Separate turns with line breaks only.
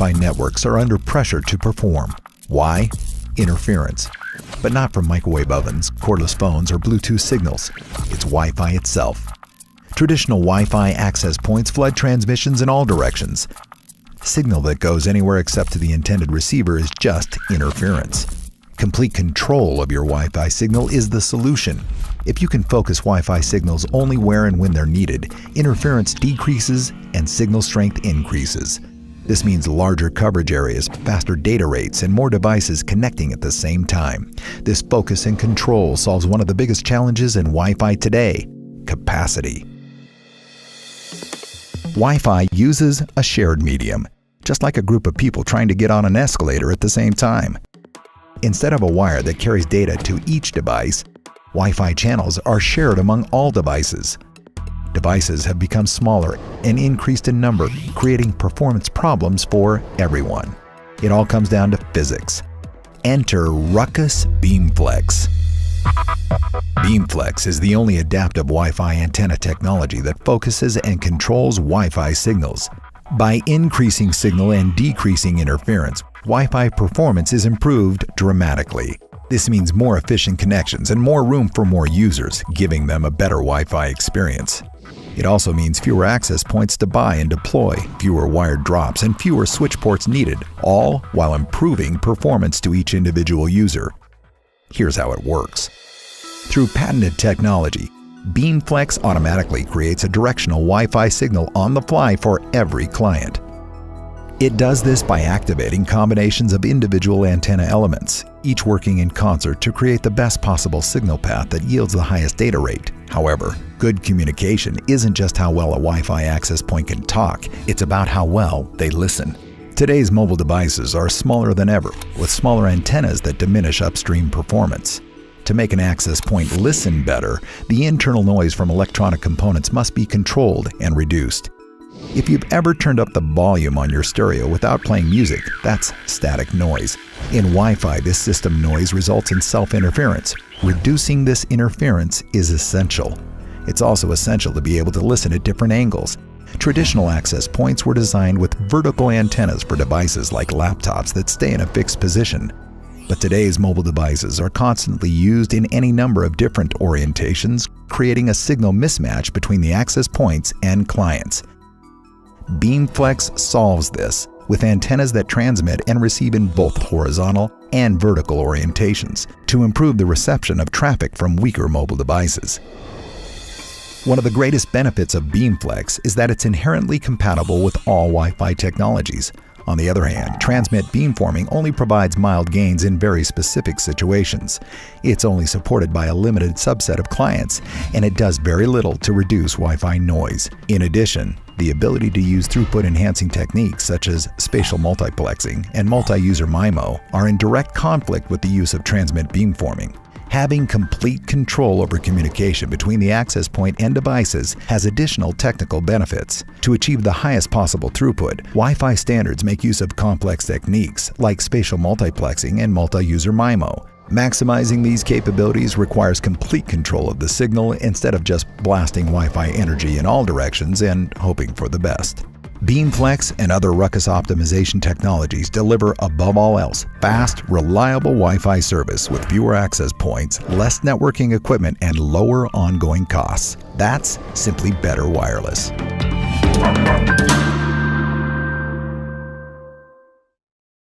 Wi-Fi networks are under pressure to perform. Why? Interference. But not from microwave ovens, cordless phones, or Bluetooth signals. It's Wi-Fi itself. Traditional Wi-Fi access points flood transmissions in all directions. Signal that goes anywhere except to the intended receiver is just interference. Complete control of your Wi-Fi signal is the solution. If you can focus Wi-Fi signals only where and when they're needed, interference decreases and signal strength increases. This means larger coverage areas, faster data rates, and more devices connecting at the same time. This focus and control solves one of the biggest challenges in Wi-Fi today: capacity. Wi-Fi uses a shared medium, just like a group of people trying to get on an escalator at the same time. Instead of a wire that carries data to each device, Wi-Fi channels are shared among all devices. Devices have become smaller and increased in number, creating performance problems for everyone. It all comes down to physics. Enter Ruckus Beamflex. Beamflex is the only adaptive Wi-Fi antenna technology that focuses and controls Wi-Fi signals. By increasing signal and decreasing interference, Wi-Fi performance is improved dramatically. This means more efficient connections and more room for more users, giving them a better Wi-Fi experience. It also means fewer access points to buy and deploy, fewer wired drops, and fewer switch ports needed, all while improving performance to each individual user. Here's how it works. Through patented technology, Beamflex automatically creates a directional Wi-Fi signal on the fly for every client. It does this by activating combinations of individual antenna elements, each working in concert to create the best possible signal path that yields the highest data rate. However, good communication isn't just how well a Wi-Fi access point can talk, it's about how well they listen. Today's mobile devices are smaller than ever, with smaller antennas that diminish upstream performance. To make an access point listen better, the internal noise from electronic components must be controlled and reduced. If you've ever turned up the volume on your stereo without playing music, that's static noise. In Wi-Fi, this system noise results in self-interference. Reducing this interference is essential. It's also essential to be able to listen at different angles. Traditional access points were designed with vertical antennas for devices like laptops that stay in a fixed position. But today's mobile devices are constantly used in any number of different orientations, creating a signal mismatch between the access points and clients. Beamflex solves this with antennas that transmit and receive in both horizontal and vertical orientations to improve the reception of traffic from weaker mobile devices. One of the greatest benefits of Beamflex is that it's inherently compatible with all Wi-Fi technologies. On the other hand, transmit beamforming only provides mild gains in very specific situations. It's only supported by a limited subset of clients, and it does very little to reduce Wi-Fi noise. In addition, the ability to use throughput-enhancing techniques such as spatial multiplexing and multi-user MIMO are in direct conflict with the use of transmit beamforming. Having complete control over communication between the access point and devices has additional technical benefits. To achieve the highest possible throughput, Wi-Fi standards make use of complex techniques like spatial multiplexing and multi-user MIMO. Maximizing these capabilities requires complete control of the signal instead of just blasting Wi-Fi energy in all directions and hoping for the best. Beamflex and other Ruckus optimization technologies deliver, above all else, fast, reliable Wi-Fi service with fewer access points, less networking equipment, and lower ongoing costs. That's simply better wireless.